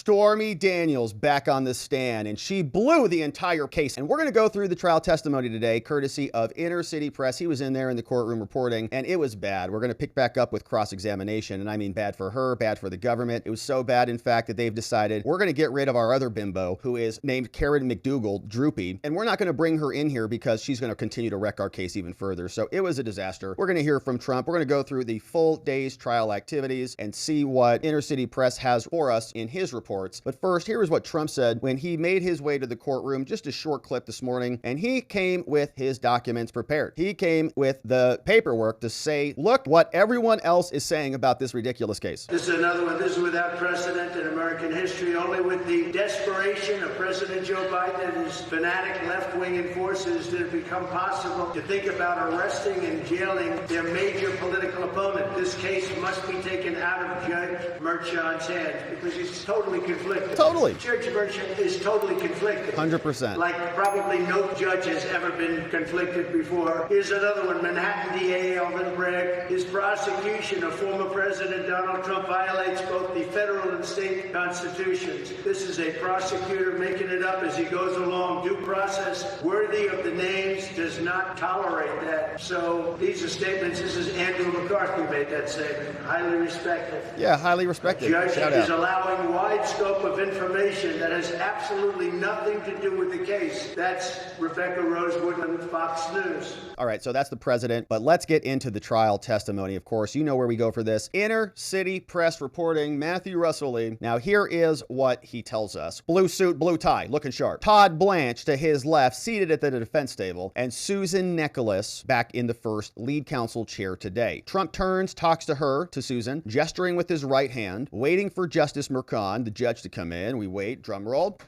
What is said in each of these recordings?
Stormy Daniels back on the stand, and she blew the entire case. And we're going to go through the trial testimony today, courtesy of Inner City Press. He was in there in the courtroom reporting, and it was bad. We're going to pick back up with cross-examination, and I mean bad for her, bad for the government. It was so bad, in fact, that they've decided we're going to get rid of our other bimbo, who is named Karen McDougal, Droopy, and we're not going to bring her in here because she's going to continue to wreck our case even further. So it was a disaster. We're going to hear from Trump. We're going to go through the full day's trial activities and see what Inner City Press has for us in his reports. But first, here is what Trump said when he made his way to the courtroom, just a short clip this morning, and he came with his documents prepared. He came with the paperwork to say, look what everyone else is saying about this ridiculous case. This is another one. This is without precedent in American history, only with the desperation of President Joe Biden and his fanatic left-wing enforcers did it become possible to think about arresting and jailing their major political opponent. This case must be taken out of Judge Merchan's hands because he's totally conflicted. Totally. Judge Merchan is totally conflicted. 100%. Like probably no judge has ever been conflicted before. Here's another one. Manhattan DA Alvin Bragg. His prosecution of former President Donald Trump violates both the federal and state constitutions. This is a prosecutor making it up as he goes along. Due process worthy of the names does not tolerate that. So these are statements. This is Andrew McCarthy made that statement. Highly respected. Yeah, highly respected. The judge is allowing wide scope of information that has absolutely nothing to do with the case. That's Rebecca Rosewood on Fox News. All right, so that's the president, but let's get into the trial testimony. Of course, you know where we go for this. Inner City Press reporting, Matthew Russell Lee. Now, here is what he tells us. Blue suit, blue tie, looking sharp. Todd Blanche to his left, seated at the defense table, and Susan Necheles back in the first lead counsel chair today. Trump turns, talks to her, to Susan, gesturing with his right hand, waiting for Justice Merchan, the judge, to come in. We wait, drum roll.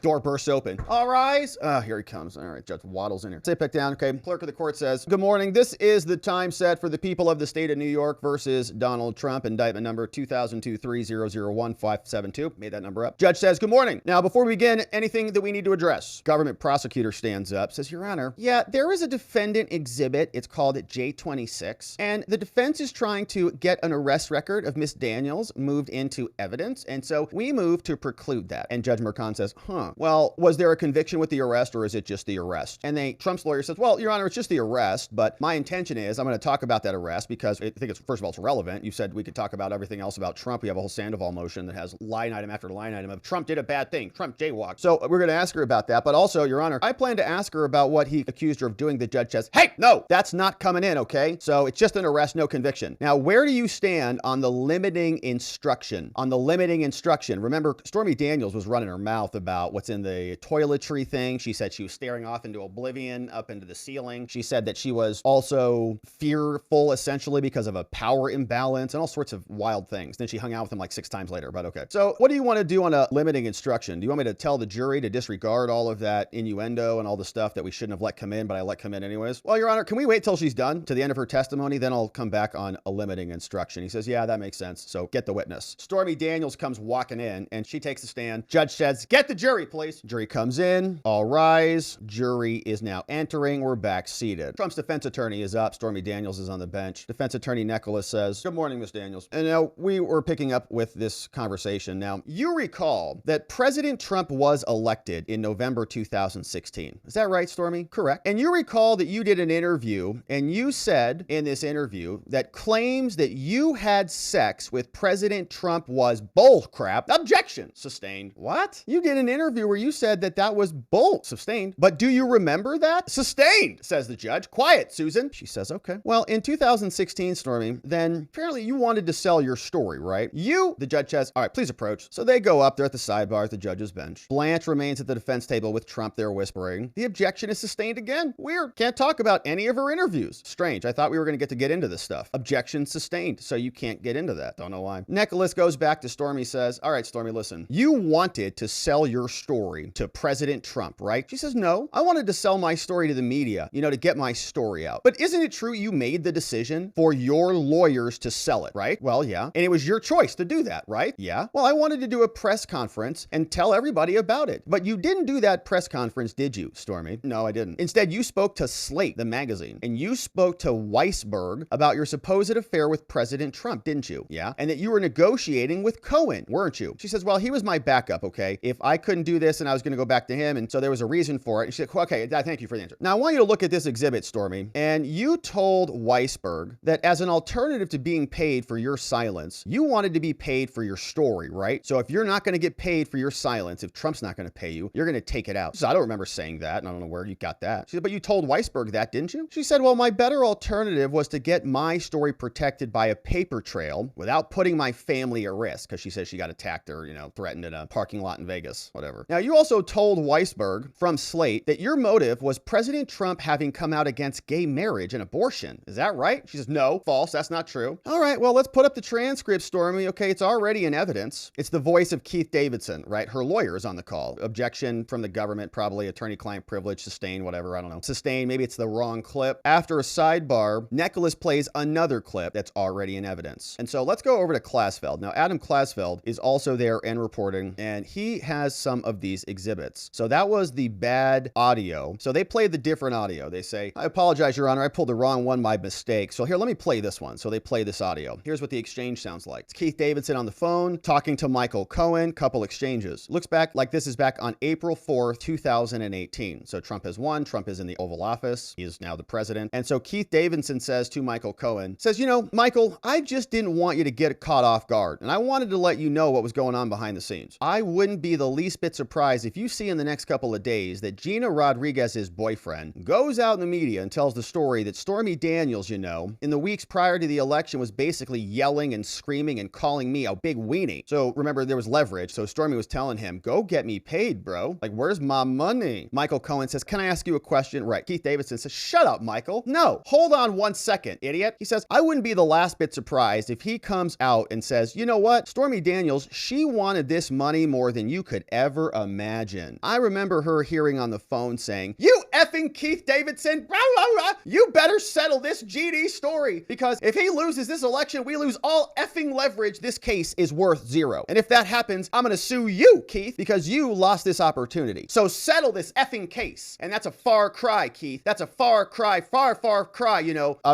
Door bursts open. All rise. Here he comes. All right, Judge waddles in here. Sit back down. Okay, clerk of the court says, good morning. This is the time set for the people of the state of New York versus Donald Trump, indictment number 2002-3001-572. Made that number up. Judge says, good morning. Now, before we begin, anything that we need to address? Government prosecutor stands up, says, Your Honor, yeah, there is a defendant exhibit. It's called J26, and the defense is trying to get an arrest record of Miss Daniels moved into evidence, and so we move to preclude that. And Judge Merchan says, well, was there a conviction with the arrest or is it just the arrest? And Trump's lawyer says, well, Your Honor, it's just the arrest, but my intention is I'm going to talk about that arrest because I think it's, first of all, it's relevant. You said we could talk about everything else about Trump. We have a whole Sandoval motion that has line item after line item of Trump did a bad thing. Trump jaywalked. So we're going to ask her about that. But also, Your Honor, I plan to ask her about what he accused her of doing. The judge says, hey, no, that's not coming in. Okay. So it's just an arrest, no conviction. Now, where do you stand on the limiting instruction? On the limiting instruction. Remember, Stormy Daniels was running her mouth about what's in the toiletry thing. She said she was staring off into oblivion, up into the ceiling. She said that she was also fearful, essentially, because of a power imbalance and all sorts of wild things. Then she hung out with him like 6 times later, but okay. So what do you want to do on a limiting instruction? Do you want me to tell the jury to disregard all of that innuendo and all the stuff that we shouldn't have let come in, but I let come in anyways? Well, Your Honor, can we wait till she's done to the end of her testimony? Then I'll come back on a limiting instruction. He says, yeah, that makes sense. So get the witness. Stormy Daniels comes walking in and she takes the stand. Judge says, get the jury, please. Jury comes in, all rise. Jury is now entering. We're back seated. Trump's defense attorney is up. Stormy Daniels is on the bench. Defense attorney Necheles says, good morning, Miss Daniels. And now we were picking up with this conversation. Now, you recall that President Trump was elected in November 2016. Is that right, Stormy? Correct. And you recall that you did an interview and you said in this interview that claims that you had sex with President Trump was bull crap. Objection. Sustained. What? You did an interview where you said that was bull. Sustained. But do you remember that? Sustained, says the judge. Quiet, Susan. She says, okay. Well, in 2016, Stormy, then apparently you wanted to sell your story, right? The judge says, all right, please approach. So they go up there at the sidebar at the judge's bench. Blanche remains at the defense table with Trump there whispering. The objection is sustained again. Weird. Can't talk about any of her interviews. Strange. I thought we were going to get into this stuff. Objection sustained. So you can't get into that. Don't know why. Necheles goes back to Stormy, says, all right, Stormy, listen. You wanted to sell your story story to President Trump, right? She says, no, I wanted to sell my story to the media, to get my story out. But isn't it true you made the decision for your lawyers to sell it, right? Well, yeah. And it was your choice to do that, right? Yeah. Well, I wanted to do a press conference and tell everybody about it. But you didn't do that press conference, did you, Stormy? No, I didn't. Instead, you spoke to Slate, the magazine, and you spoke to Weisberg about your supposed affair with President Trump, didn't you? Yeah. And that you were negotiating with Cohen, weren't you? She says, well, he was my backup, okay? If I couldn't do this and I was going to go back to him, and so there was a reason for it. And she said, okay, thank you for the answer. Now, I want you to look at this exhibit, Stormy, and you told Weisberg that as an alternative to being paid for your silence, you wanted to be paid for your story, right? So if you're not going to get paid for your silence, if Trump's not going to pay you, you're going to take it out. So I don't remember saying that, and I don't know where you got that. She said, but you told Weisberg that, didn't you? She said, well, my better alternative was to get my story protected by a paper trail without putting my family at risk, because she says she got attacked or, threatened in a parking lot in Vegas, whatever. Now, you also told Weisberg from Slate that your motive was President Trump having come out against gay marriage and abortion. Is that right? She says, no, false. That's not true. All right, well, let's put up the transcript, Stormy. Okay, it's already in evidence. It's the voice of Keith Davidson, right? Her lawyer is on the call. Objection from the government, probably attorney-client privilege, sustained, whatever, I don't know. Sustained, maybe it's the wrong clip. After a sidebar, Necheles plays another clip that's already in evidence. And so let's go over to Klasfeld. Now, Adam Klasfeld is also there and reporting, and he has some of these exhibits. So that was the bad audio. So they played the different audio. They say, I apologize, Your Honor, I pulled the wrong one by mistake. So here, let me play this one. So they play this audio. Here's what the exchange sounds like. It's Keith Davidson on the phone talking to Michael Cohen, couple exchanges. Looks back like this is back on April 4th, 2018. So Trump has won. Trump is in the Oval Office. He is now the president. And so Keith Davidson says to Michael Cohen, says, Michael, I just didn't want you to get caught off guard. And I wanted to let you know what was going on behind the scenes. I wouldn't be the least bit surprised if you see in the next couple of days that Gina Rodriguez's boyfriend goes out in the media and tells the story that Stormy Daniels, in the weeks prior to the election was basically yelling and screaming and calling me a big weenie. So remember, there was leverage. So Stormy was telling him, go get me paid, bro. Like, where's my money? Michael Cohen says, can I ask you a question? Right. Keith Davidson says, shut up, Michael. No, hold on 1 second, idiot. He says, I wouldn't be the last bit surprised if he comes out and says, you know what? Stormy Daniels, she wanted this money more than you could ever imagine. I remember her hearing on the phone saying, you effing Keith Davidson, rah, rah, rah, you better settle this GD story, because if he loses this election, we lose all effing leverage. This case is worth zero. And if that happens, I'm going to sue you, Keith, because you lost this opportunity. So settle this effing case. And that's a far cry, Keith. That's a far cry, far cry,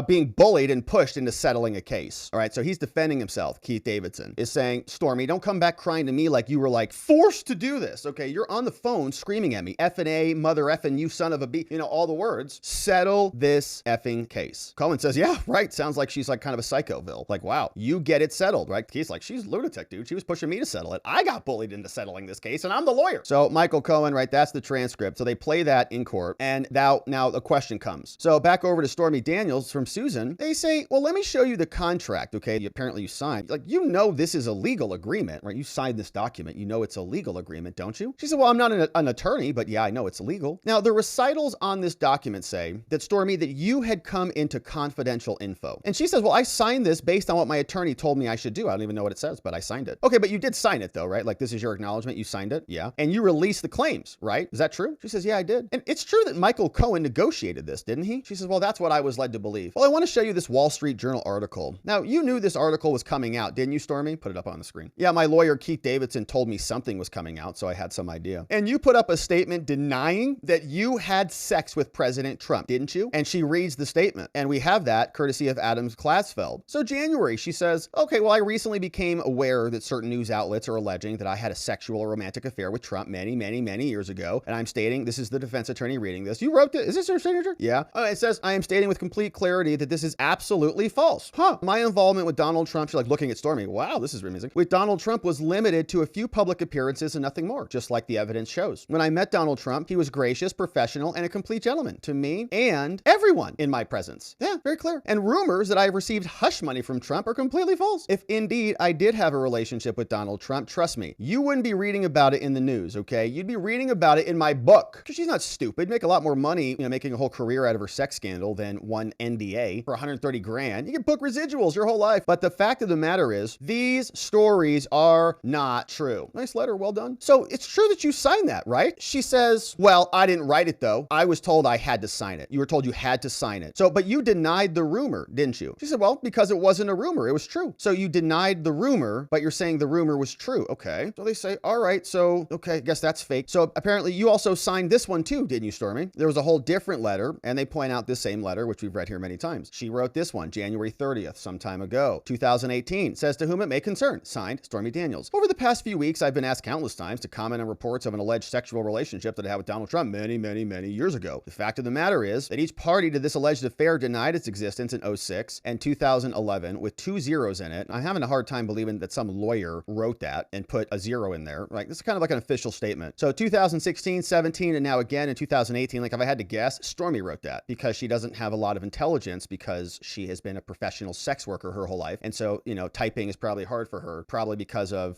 being bullied and pushed into settling a case. All right. So he's defending himself. Keith Davidson is saying, Stormy, don't come back crying to me like you were forced to do this. Okay. You're on the phone screaming at me, F&A, mother effing, you son of a B, all the words. Settle this effing case. Cohen says, yeah, right. Sounds like she's kind of a psychoville. Wow, you get it settled, right? Keith's she's lunatic, dude. She was pushing me to settle it. I got bullied into settling this case and I'm the lawyer. So Michael Cohen, right? That's the transcript. So they play that in court. And now the question comes. So back over to Stormy Daniels from Susan. They say, well, let me show you the contract. Okay. Apparently you signed, this is a legal agreement, right? You signed this document. It's a legal agreement, don't you? She said, well, I'm not an attorney, but yeah, I know it's illegal. Now the recitals on this document say that Stormy, that you had come into confidential info. And she says, well, I signed this based on what my attorney told me I should do. I don't even know what it says, but I signed it. Okay, but you did sign it though, right? This is your acknowledgement. You signed it. Yeah. And you released the claims, right? Is that true? She says, yeah, I did. And it's true that Michael Cohen negotiated this, didn't he? She says, well, that's what I was led to believe. Well, I want to show you this Wall Street Journal article. Now, you knew this article was coming out, didn't you, Stormy? Put it up on the screen. Yeah, my lawyer, Keith Davidson, told me something was coming out, so I had some idea. And you put up a statement denying that you had sex with President Trump, didn't you? And she reads the statement. And we have that courtesy of Adam Klasfeld. So January, she says, okay, well, I recently became aware that certain news outlets are alleging that I had a sexual or romantic affair with Trump many years ago. And I'm stating, this is the defense attorney reading this. You wrote this. Is this your signature? Yeah. It says, I am stating with complete clarity that this is absolutely false. My involvement with Donald Trump, she's looking at Stormy. Wow, this is amazing. With Donald Trump was limited to a few public appearances and nothing more, just like the evidence shows. When I met Donald Trump, he was gracious, professional, and a complete gentleman to me and everyone in my presence. Yeah, very clear. And rumors that I have received hush money from Trump are completely false. If indeed I did have a relationship with Donald Trump, trust me, you wouldn't be reading about it in the news, okay? You'd be reading about it in my book. Because she's not stupid. Make a lot more money, making a whole career out of her sex scandal than one NDA for 130 grand. You can book residuals your whole life. But the fact of the matter is, these stories are not true. Nice letter, well done. So it's true that you signed that, right? She says, well, I didn't write it though. I was told I had to sign it. You were told you had to sign it. So, but you denied the rumor, didn't you? She said, well, because it wasn't a rumor, it was true. So you denied the rumor, but you're saying the rumor was true. Okay. So they say, all right, so, okay, I guess that's fake. So apparently you also signed this one too, didn't you, Stormy? There was a whole different letter, and they point out this same letter, which we've read here many times. She wrote this one, January 30th, some time ago, 2018, says to whom it may concern, signed Stormy Daniels. Over the past few weeks, I've been asked countless times to comment on reports of an alleged sexual relationship that I had with Donald Trump many years ago. The fact of the matter is that each party to this alleged affair denied its existence in 2006 and 2011 with 2 zeros in it. I'm having a hard time believing that some lawyer wrote that and put a 0 in there. Like, this is kind of like an official statement. So 2016, 17, and now again in 2018, like if I had to guess, Stormy wrote that because she doesn't have a lot of intelligence because she has been a professional sex worker her whole life. And so, typing is probably hard for her, probably because of,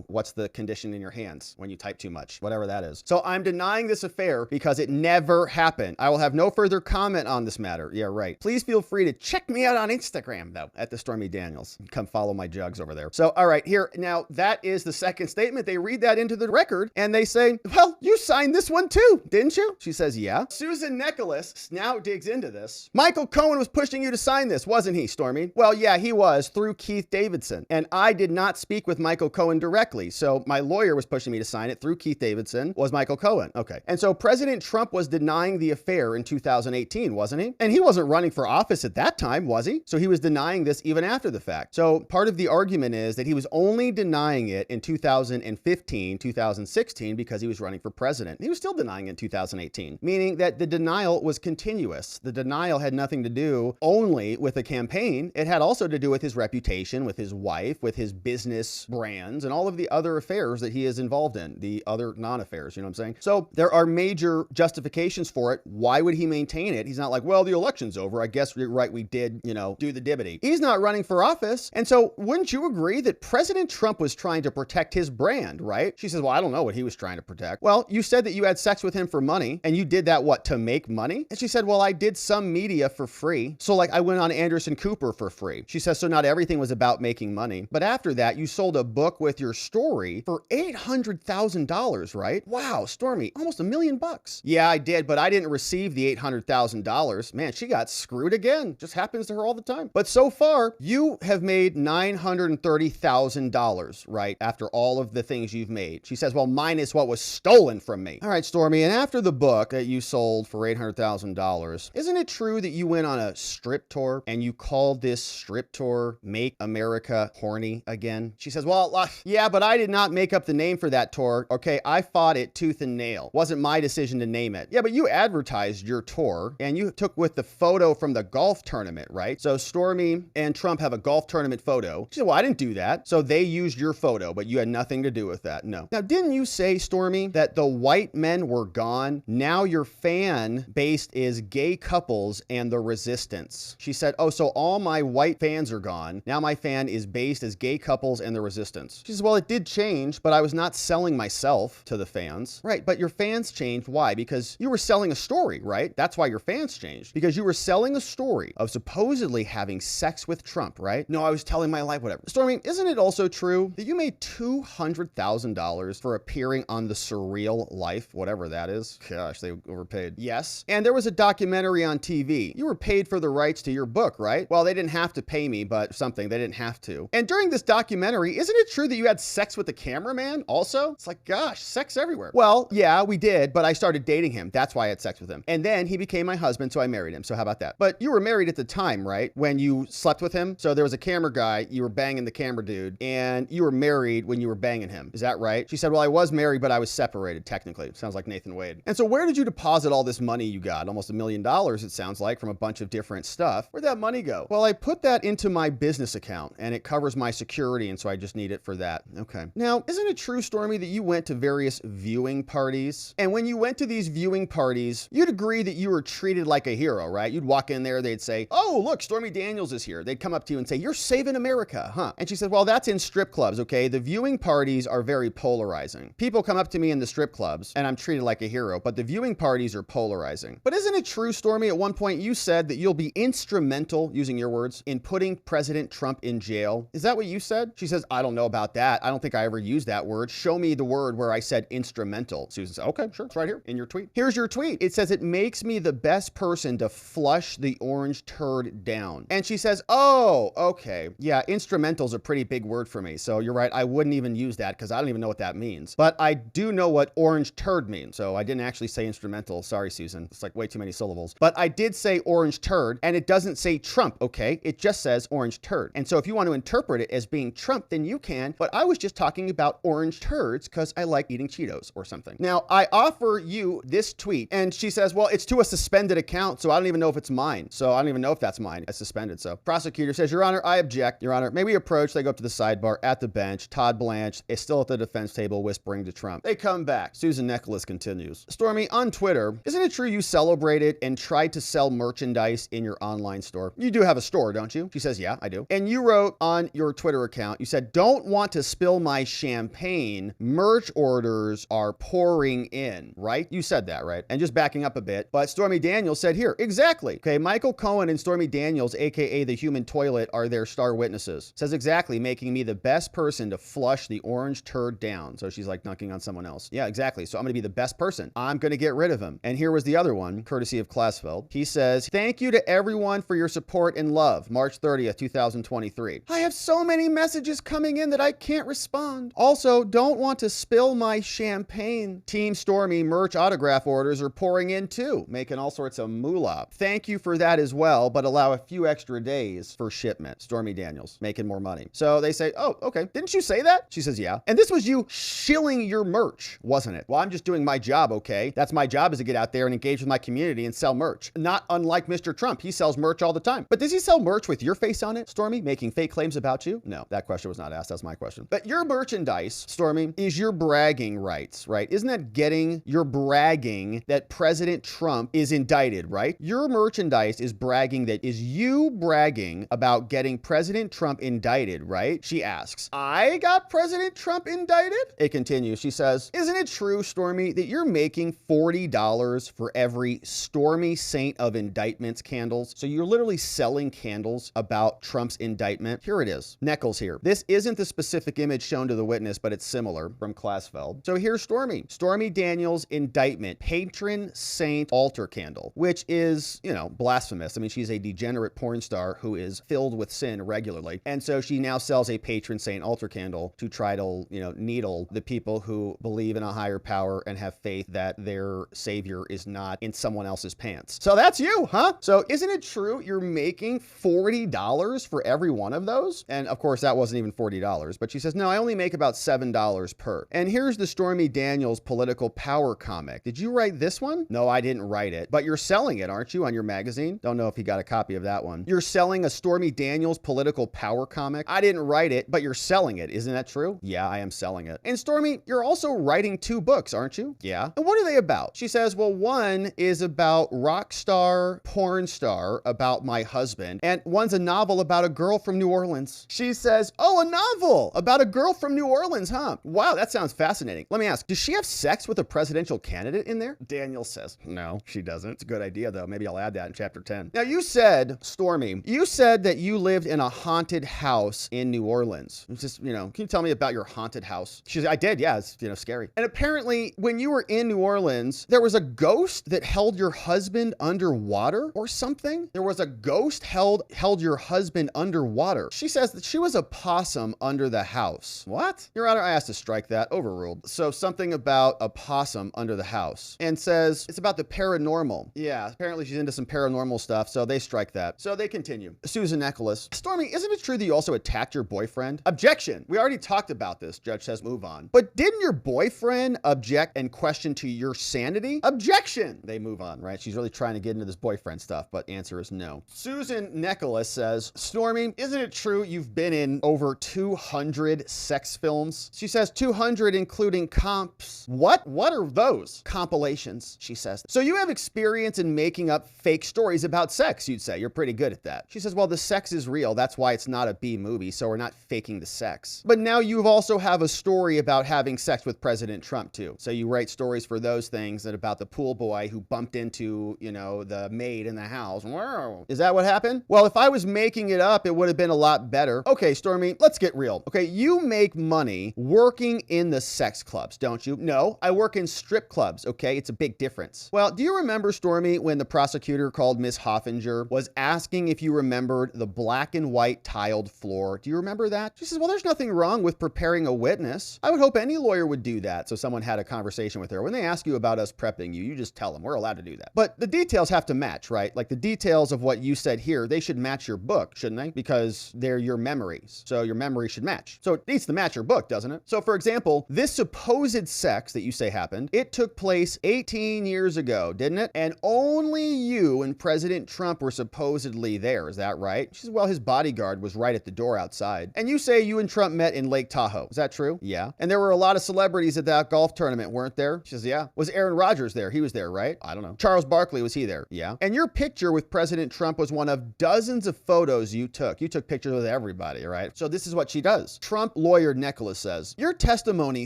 what's the condition in your hands when you type too much, whatever that is. So I'm denying this affair because it never happened. I will have no further comment on this matter. Yeah, right. Please feel free to check me out on Instagram, though, at the Stormy Daniels. Come follow my jugs over there. So, all right, here. Now, that is the second statement. They read that into the record, and they say, well, you signed this one too, didn't you? She says, yeah. Susan Necheles now digs into this. Michael Cohen was pushing you to sign this, wasn't he, Stormy? Well, yeah, he was, through Keith Davidson. And I did not speak with Michael Cohen directly, so my lawyer was pushing me to sign it through Keith Davidson, was Michael Cohen. Okay. And so President Trump was denying the affair in 2018, wasn't he? And he wasn't running for office at that time, was he? So he was denying this even after the fact. So part of the argument is that he was only denying it in 2015, 2016, because he was running for president. He was still denying it in 2018, meaning that the denial was continuous. The denial had nothing to do only with the campaign. It had also to do with his reputation, with his wife, with his business brands, and all of the other affairs that he is involved in, the other non-affairs, you know what I'm saying? So there are major justifications for it. Why would he maintain it? He's not like, well, the election's over. I guess you're right. We did, do the dibbity. He's not running for office. And so wouldn't you agree that President Trump was trying to protect his brand, right? She says, well, I don't know what he was trying to protect. Well, you said that you had sex with him for money, and you did that, what, to make money? And she said, well, I did some media for free. So like I went on Anderson Cooper for free. She says, so not everything was about making money. But after that, you sold a book with your story for $800,000, right? Wow, Stormy, almost $1 million. Yeah, I did, but I didn't receive the $800,000. Man, she got screwed again. Just happens to her all the time. But so far, you have made $930,000, right? After all of the things you've made. She says, well, minus what was stolen from me. All right, Stormy, and after the book that you sold for $800,000, isn't it true that you went on a strip tour and you called this strip tour Make America Horny Again? She says, well, yeah, but I did not make up the name for that tour. Okay, I fought it tooth and nail. Wasn't my decision to name it. Yeah, but you advertised your tour and you took with the photo from the golf tournament, right? So Stormy and Trump have a golf tournament photo. She said, well, I didn't do that. So they used your photo, but you had nothing to do with that. No. Now, didn't you say, Stormy, that the white men were gone? Now your fan base is gay couples and the resistance. She said, oh, so all my white fans are gone. Now my fan is based as gay couples and the resistance. She says, well, it did change, but I was not selling myself to the fans. Right, but your fans changed. Why? Because you were selling a story, right? That's why your fans changed. Because you were selling a story of supposedly having sex with Trump, right? No, I was telling my life, whatever. Stormy, isn't it also true that you made $200,000 for appearing on The Surreal Life, whatever that is? Gosh, they overpaid. Yes. And there was a documentary on TV. You were paid for the rights to your book, right? Well, they didn't have to pay me, but something. They didn't have to. And during this documentary, isn't it true that you had sex with the cameraman also? It's like, gosh, sex everywhere. Well, yeah, we did, but I started dating him. That's why I had sex with him. And then he became my husband, so I married him. So how about that? But you were married at the time, right? When you slept with him? So there was a camera guy, you were banging the camera dude, and you were married when you were banging him. Is that right? She said, well, I was married, but I was separated, technically. Sounds like Nathan Wade. And so where did you deposit all this money you got? Almost $1 million, it sounds like, from a bunch of different stuff. Where'd that money go? Well, I put that into my business account, and it covers my security, and so I just need it for that. Okay. Now, isn't it true, Stormy, that you went to various viewing parties? And when you went to these viewing parties, you'd agree that you were treated like a hero, right? You'd walk in there, they'd say, oh, look, Stormy Daniels is here. They'd come up to you and say, you're saving America, huh? And she said, well, that's in strip clubs, okay? The viewing parties are very polarizing. People come up to me in the strip clubs and I'm treated like a hero, but the viewing parties are polarizing. But isn't it true, Stormy, at one point you said that you'll be instrumental, using your words, in putting President Trump in jail? Is that what you said? She says, I don't know about that. I don't think I ever used that word. Show me the word where I said instrumental. Susan said, okay, sure, it's right here in your tweet. Here's your tweet. It says, it makes me the best person to flush the orange turd down. And she says, oh, okay. Yeah, instrumental is a pretty big word for me. So you're right. I wouldn't even use that because I don't even know what that means. But I do know what orange turd means. So I didn't actually say instrumental. Sorry, Susan. It's like way too many syllables. But I did say orange turd, and it doesn't say Trump, okay? It just says orange turd. And so if you want to interpret it as being Trump, then you can. But I was just talking about orange turds because I like eating Cheetos or something. Now, I offer you this tweet, and she says, well, it's to a suspended account, so I don't even know if it's mine. So I don't even know if that's mine. It's suspended. So prosecutor says, Your Honor, I object. Your Honor, may we approach? They go up to the sidebar at the bench. Todd Blanche is still at the defense table whispering to Trump. They come back. Susan Necheles continues. Stormy, on Twitter, isn't it true you celebrated and tried to sell merchandise in your online store? You do have a store, don't you? She says, yeah, I do. And you wrote on your Twitter account, you said, don't want to spill my champagne. Merch orders are pouring in, right? You said that, right? And just backing up a bit, but Stormy Daniels said here, exactly. Okay, Michael Cohen and Stormy Daniels, aka the human toilet, are their star witnesses. Says exactly, making me the best person to flush the orange turd down. So she's like dunking on someone else. Yeah, exactly. So I'm going to be the best person. I'm going to get rid of him. And here was the other one, courtesy of Klasfeld. He says, thank you to everyone for your support and love. March 30th, 2023. I have so many messages coming in that I can't respond. Also, don't want to spill my champagne. Team Stormy merch autograph orders are pouring in too, making all sorts of moolah. Thank you for that as well, but allow a few extra days for shipment. Stormy Daniels, making more money. So they say, oh, okay. Didn't you say that? She says, yeah. And this was you shilling your merch, wasn't it? Well, I'm just doing my job, okay? That's my job, is to get out there and engage with my community and sell merch. Not unlike Mr. Trump. He sells merch all the time. But does he sell merch with your face on it, Stormy, making fake claims about you? No, that question was not asked. That's my question. But your merchandise, Stormy, is your bragging rights, right? Isn't that getting your bragging that President Trump is indicted, right? Your merchandise is bragging that is you bragging about getting President Trump indicted, right? She asks, I got President Trump indicted? It continues. She says, isn't it true, Stormy, that you're making $40 for every Stormy Saint of Indictments candles? So you're literally selling candles about Trump's indictment. Here it is. Necheles here. This isn't the specific image shown to the witness, but it's similar from Klasfeld. So here's Stormy. Stormy Daniels' indictment, patron saint altar candle, which is, blasphemous. I mean, she's a degenerate porn star who is filled with sin regularly. And so she now sells a patron saint altar candle to try to, needle the people who believe in a higher power and have faith that their savior is not in someone else's pants. So that's you, huh? So isn't it true you're making $40 for every one of those? And of course, that wasn't even $40, but she says, no, I only make about $7 per. And here's the Stormy Daniels political power comic. Did you write this one? No, I didn't write it, but you're selling it, aren't you, on your magazine? Don't know if you got a copy of that one. You're selling a Stormy Daniels political power comic. I didn't write it, but you're selling it. Isn't that true? Yeah, I am selling it. And Stormy, you're also writing 2 books, aren't you? Yeah. And what are they about? She says, well, one is about rock star, porn star, about my husband, and one's a novel about a girl from New Orleans. She says, oh, a novel about a girl from New Orleans, huh? Wow, that sounds fascinating. Let me ask, does she have sex with a presidential candidate in there? Daniel says, no, she doesn't. It's a good idea, though. Maybe I'll add that in chapter 10. Now, you said, Stormy, you said that you lived in a haunted house in New Orleans. It's just, can you tell me about your haunted house? She said, I did, yeah, it's, scary. And apparently, when you were in New Orleans, there was a ghost that held your husband underwater or something? There was a ghost held your husband underwater. She says that she was a possum under the house. What? Your Honor, I asked to strike that. Overruled. So something about a possum under the house. And says it's about the paranormal. Yeah, apparently she's into some paranormal stuff, so they strike that. So they continue. Susan Necheles. Stormy, isn't it true that you also attacked your boyfriend? Objection. We already talked about this. Judge says move on. But didn't your boyfriend object and question to your sanity? Objection. They move on, right? She's really trying to get into this boyfriend stuff, but answer is no. Susan Necheles says, Stormy, isn't it true you've been in over 200 sex films? She says 200 including comps. What are those? Compilations. Congratulations, she says. So you have experience in making up fake stories about sex, you'd say. You're pretty good at that. She says, well, the sex is real. That's why it's not a B movie, so we're not faking the sex. But now you also have a story about having sex with President Trump, too. So you write stories for those things and about the pool boy who bumped into, the maid in the house. Wow. Is that what happened? Well, if I was making it up, it would have been a lot better. Okay, Stormy, let's get real. Okay, you make money working in the sex clubs, don't you? No, I work in strip clubs, okay? It's a big difference. Well, do you remember, Stormy, when the prosecutor called Miss Hoffinger was asking if you remembered the black and white tiled floor? Do you remember that? She says, well, there's nothing wrong with preparing a witness. I would hope any lawyer would do that. So someone had a conversation with her. When they ask you about us prepping you, you just tell them we're allowed to do that. But the details have to match, right? Like the details of what you said here, they should match your book, shouldn't they? Because they're your memories. So your memory should match. So it needs to match your book, doesn't it? So for example, this supposed sex that you say happened, it took place 18 years ago, didn't it? And only you and President Trump were supposedly there. Is that right? She says, well, his bodyguard was right at the door outside. And you say you and Trump met in Lake Tahoe. Is that true? Yeah. And there were a lot of celebrities at that golf tournament, weren't there? She says, yeah. Was Aaron Rodgers there? He was there, right? I don't know. Charles Barkley, was he there? Yeah. And your picture with President Trump was one of dozens of photos you took. You took pictures with everybody, right? So this is what she does. Trump lawyer Necheles says, your testimony,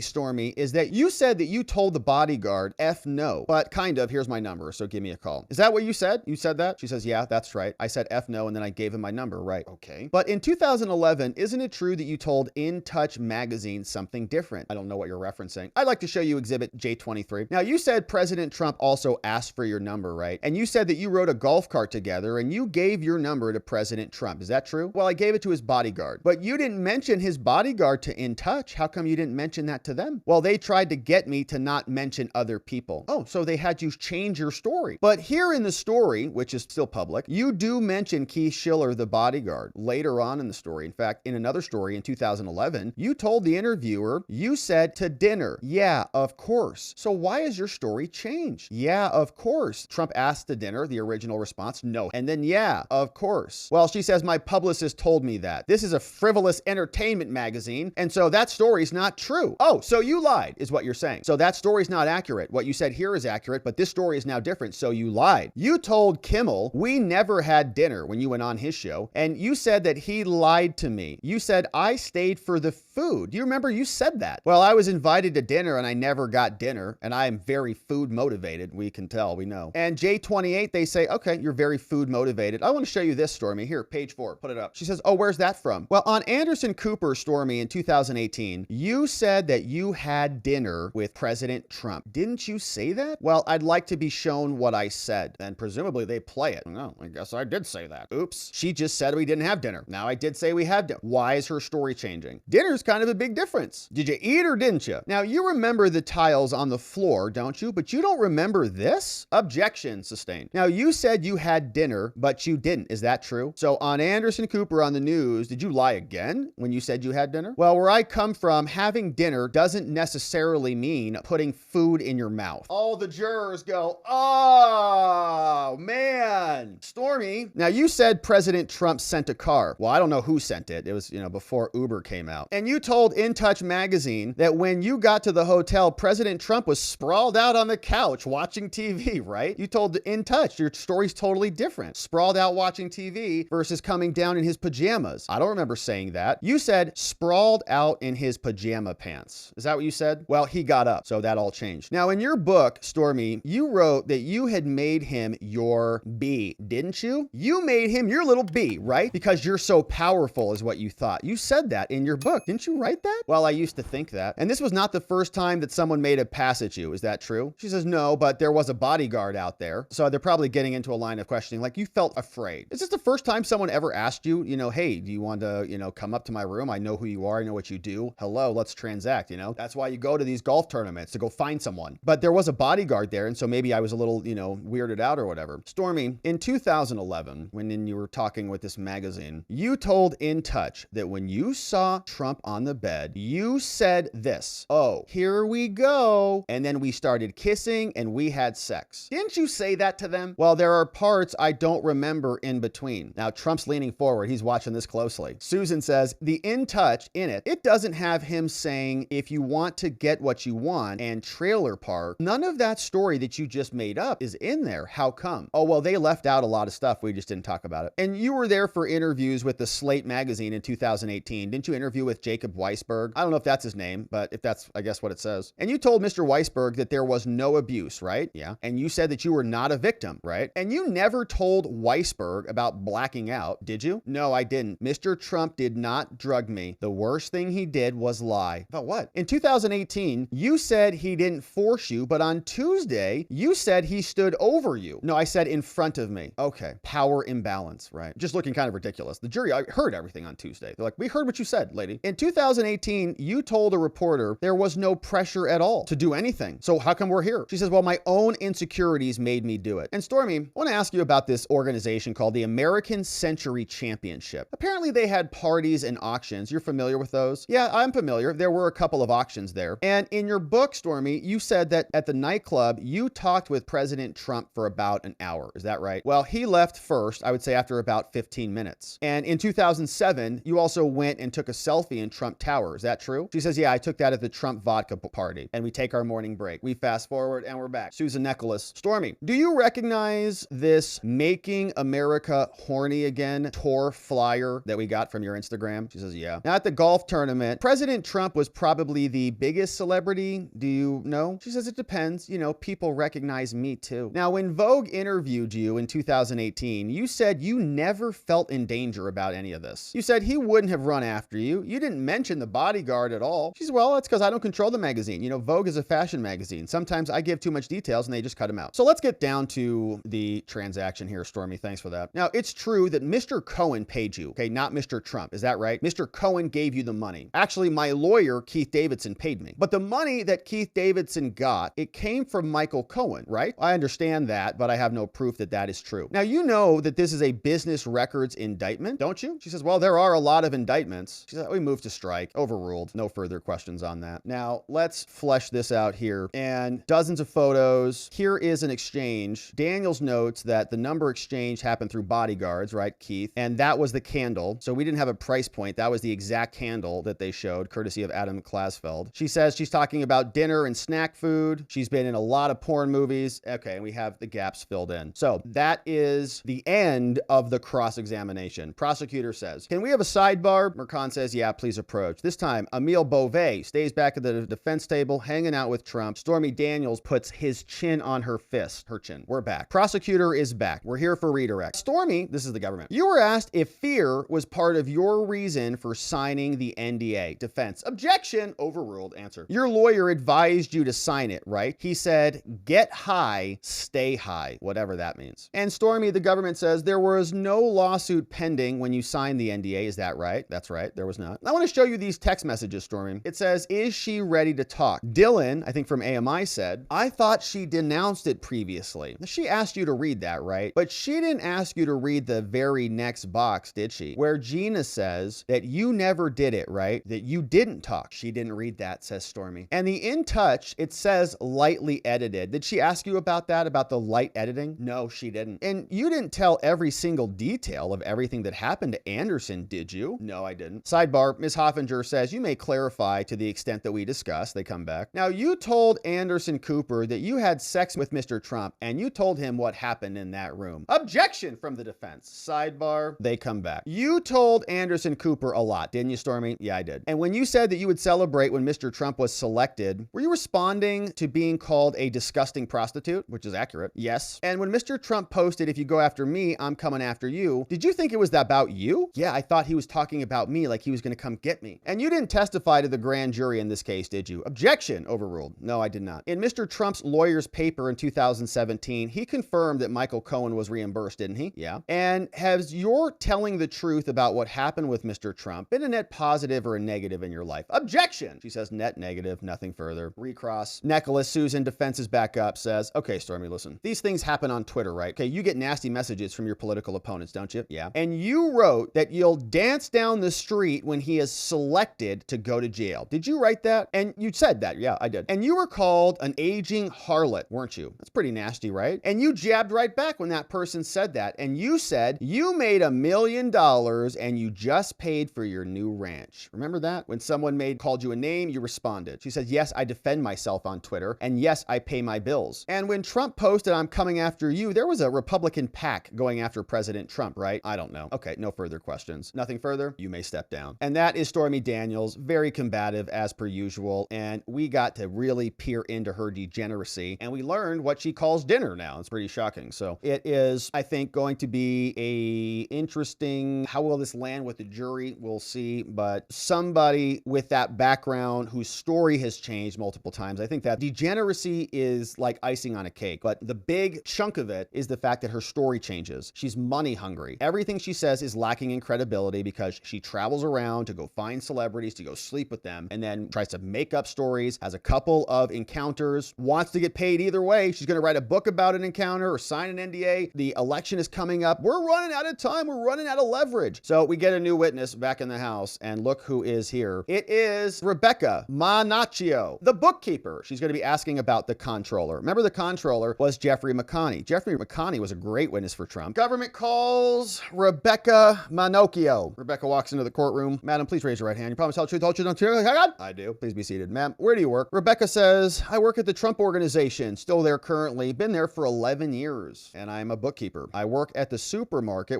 Stormy, is that you said that you told the bodyguard F no, but kind of, here's my number, so give me a call. Is that what you said? You said that? She says, yeah, that's right. I said F no, and then I gave him my number, right? Okay. But in 2011, isn't it true that you told In Touch magazine something different? I don't know what you're referencing. I'd like to show you exhibit J23. Now, you said President Trump also asked for your number, right? And you said that you rode a golf cart together and you gave your number to President Trump. Is that true? Well, I gave it to his bodyguard, but you didn't mention his bodyguard to In Touch. How come you didn't mention that to them? Well, they tried to get me to not mention other people. Oh, so they had you change your story. But here in the story, which is still public, you do mention Keith Schiller, the bodyguard, later on in the story. In fact, in another story in 2011, you told the interviewer, you said to dinner. Yeah, of course. So why is your story changed? Yeah, of course. Trump asked to dinner. The original response, no. And then, yeah, of course. Well, she says, my publicist told me that. This is a frivolous entertainment magazine, and so that story's not true. Oh, so you lied, is what you're saying. So that story's not accurate. What you said here is accurate, but this story is now different, so you lied. You told Kimmel we never had dinner when you went on his show, and you said that he lied to me. You said I stayed for the food. Do you remember you said that? Well, I was invited to dinner and I never got dinner, and I am very food motivated. We can tell, we know. And J28, they say, okay, you're very food motivated. I want to show you this, Stormy. Here, page 4, put it up. She says, oh, where's that from? Well, on Anderson Cooper, Stormy, in 2018, you said that you had dinner with President Trump. Didn't you say that? Well, I'd like to be shown what I said, and presumably they play it. No, I guess I did say that. Oops. She just said we didn't have dinner. Now I did say we had dinner. Why is her story changing? Dinner's kind of a big difference. Did you eat or didn't you? Now you remember the tiles on the floor, don't you? But you don't remember this? Objection sustained. Now you said you had dinner, but you didn't. Is that true? So on Anderson Cooper on the news, did you lie again when you said you had dinner? Well, where I come from, having dinner doesn't necessarily mean putting food in your mouth. All the jurors go, oh, man. Stormy, now you said President Trump sent a car. Well, I don't know who sent it. It was, before Uber came out. And you told In Touch magazine that when you got to the hotel, President Trump was sprawled out on the couch watching TV, right? You told In Touch, your story's totally different. Sprawled out watching TV versus coming down in his pajamas. I don't remember saying that. You said sprawled out in his pajama pants. Is that what you said? Well, he got up, so that all changed. Now, in your book, Stormy, you wrote that you had made him your bee, didn't you? You made him your little bee, right? Because you're so powerful is what you thought. You said that in your book. Didn't you write that? Well, I used to think that. And this was not the first time that someone made a pass at you. Is that true? She says, no, but there was a bodyguard out there. So they're probably getting into a line of questioning, like you felt afraid. Is this the first time someone ever asked you, hey, do you want to, come up to my room? I know who you are. I know what you do. Hello, let's transact, That's why you go to these golf tournaments, to go find someone. But there was a bodyguard there, and so maybe I was a little, weirded out or whatever. Stormy, in 2011, when you were talking with this magazine, you told In Touch that when you saw Trump on the bed, you said this: "Oh, here we go. And then we started kissing and we had sex." Didn't you say that to them? Well, there are parts I don't remember in between. Now, Trump's leaning forward. He's watching this closely. Susan says, the in touch in it doesn't have him saying, "If you want to get what you want," and trailer park. None of that story that you just made up is in there. How come? Oh, well, they left out a lot of stuff. We just didn't talk about it. And you were there for interviews with the Slate magazine in 2018. Didn't you interview with Jacob Weisberg? I don't know if that's his name, but if that's, I guess, what it says. And you told Mr. Weisberg that there was no abuse, right? Yeah. And you said that you were not a victim, right? And you never told Weisberg about blacking out, did you? No, I didn't. Mr. Trump did not drug me. The worst thing he did was lie. About what? In 2018, you said he didn't force you, but on Tuesday, you said he stood over you. No, I said in front of me. Okay. Power imbalance, right? Just looking kind of ridiculous. The jury heard everything on Tuesday. They're like, "We heard what you said, lady." In 2018, you told a reporter there was no pressure at all to do anything. So how come we're here? She says, "Well, my own insecurities made me do it." And Stormy, I want to ask you about this organization called the American Century Championship. Apparently they had parties and auctions. You're familiar with those? Yeah, I'm familiar. There were a couple of auctions there. And in your book, Stormy, you said that at the nightclub, you talked with President Trump for about an hour. Is that right? Well, he left first, I would say after about 15 minutes. And in 2007, you also went and took a selfie in Trump Tower. Is that true? She says, "Yeah, I took that at the Trump vodka party." And we take our morning break. We fast forward and we're back. Susan Necheles. Stormy, do you recognize this Making America Horny Again tour flyer that we got from your Instagram? She says, "Yeah." Now at the golf tournament, President Trump was probably the biggest celebrity. Do you know? She says, "It depends. You know, people recognize me too." Now, when Vogue interviewed you in 2018, you said you never felt in danger about any of this. You said he wouldn't have run after you. You didn't mention the bodyguard at all. She says, "Well, that's because I don't control the magazine. You know, Vogue is a fashion magazine. Sometimes I give too much details and they just cut them out." So let's get down to the transaction here, Stormy. Thanks for that. Now, it's true that Mr. Cohen paid you, okay? Not Mr. Trump. Is that right? Mr. Cohen gave you the money. Actually, my lawyer, Keith Davidson, paid me. But the money that Keith Davidson got, it came from Michael Cohen, right? I understand that, but I have no proof that that is true. Now, you know that this is a business records indictment, don't you? She says, "Well, there are a lot of indictments." She said, "We moved to strike." Overruled. No further questions on that. Now, let's flesh this out here. And dozens of photos. Here is an exchange. Daniels notes that the number exchange happened through bodyguards, right, Keith? And that was the candle. So we didn't have a price point. That was the exact candle that they showed, courtesy of Adam Klasfeld. She says she's talking about dinner and snack food. She's been in a lot of porn movies. Okay, and we have the gaps filled in. So that is the end of the cross-examination. Prosecutor says, "Can we have a sidebar?" Mercant says, "Yeah, please approach." This time, Emile Beauvais stays back at the defense table, hanging out with Trump. Stormy Daniels puts his chin on her fist, her chin. We're back. Prosecutor is back. We're here for redirect. Stormy, this is the government. You were asked if fear was part of your reason for signing the NDA. Defense. Objection. Overruled. Answer. Your lawyer advised you to sign it, right? He said, "Get high, stay high," whatever that means. And Stormy, the government says there was no lawsuit pending when you signed the NDA. Is that right? That's right. There was not. I want to show you these text messages, Stormy. It says, "Is she ready to talk?" Dylan, I think from AMI, said, "I thought she denounced it previously." She asked you to read that, right? But she didn't ask you to read the very next box, did she? Where Gina says that you never did it, right? That you didn't talk. She didn't read that, says Stormy. And the in touch, it says lightly edited. Did she ask you about that, about the light editing? No, she didn't. And you didn't tell every single detail of everything that happened to Anderson, did you? No, I didn't. Sidebar, Ms. Hoffinger says, "You may clarify to the extent that we discussed." They come back. Now, you told Anderson Cooper that you had sex with Mr. Trump, and you told him what happened in that room. Objection from the defense. Sidebar, they come back. You told Anderson Cooper a lot, didn't you, Stormy? Yeah, I did. And when you said that you would celebrate when Mr. Trump was selected, were you responding to being called a disgusting prostitute? Which is accurate. Yes. And when Mr. Trump posted, "If you go after me, I'm coming after you," did you think it was about you? Yeah, I thought he was talking about me, like he was going to come get me. And you didn't testify to the grand jury in this case, did you? Objection. Overruled. No, I did not. In Mr. Trump's lawyer's paper in 2017, he confirmed that Michael Cohen was reimbursed, didn't he? Yeah. And has your telling the truth about what happened with Mr. Trump been a net positive or a negative in your life? Objection. She says net negative, nothing further. Recross. Necheles, Susan, defense is back up, says, "Okay, Stormy, listen. These things happen on Twitter, right? Okay, you get nasty messages from your political opponents, don't you? Yeah. And you wrote that you'll dance down the street when he is selected to go to jail. Did you write that? And you said that. Yeah, I did. And you were called an aging harlot, weren't you? That's pretty nasty, right? And you jabbed right back when that person said that. And you said you made $1 million and you just paid for your new ranch. Remember that? When someone called you a name, you responded. She said, yes, I defend myself on Twitter. And yes, I pay my bills. And when Trump posted, I'm coming after you, there was a Republican PAC going after President Trump, right? I don't know. Okay, no further questions. Nothing further? You may step down. And that is Stormy Daniels, very combative as per usual. And we got to really peer into her degeneracy. And we learned what she calls dinner now. It's pretty shocking. So it is, I think, going to be a interesting, how will this land with the jury? We'll see. But somebody with that background whose story has changed multiple times, I think that degeneracy is like icing on a cake. But the big chunk of it is the fact that her story changes. She's money hungry. Everything she says is lacking in credibility because she travels around to go find celebrities, to go sleep with them, and then tries to make up stories, has a couple of encounters, wants to get paid either way. She's going to write a book about an encounter or sign an NDA. The election is coming up. We're running out of time. We're running out of leverage. So we get a new witness back in the house, and look who is here. It is Rebecca Manaccio, the bookkeeper. She's going to be asking about the comptroller. Remember, the comptroller was Jeffrey McConney. Jeffrey McConney was a great witness for Trump. Government calls Rebecca Manaccio. Rebecca walks into the courtroom. Madam, please raise your right hand. You promise to tell the truth, the whole truth, and nothing but the truth? I do. Please be seated. Ma'am, where do you work? Rebecca says, I work at the Trump Organization. Still there currently. Been there for 11 years. And I'm a bookkeeper. I work at the supermarket,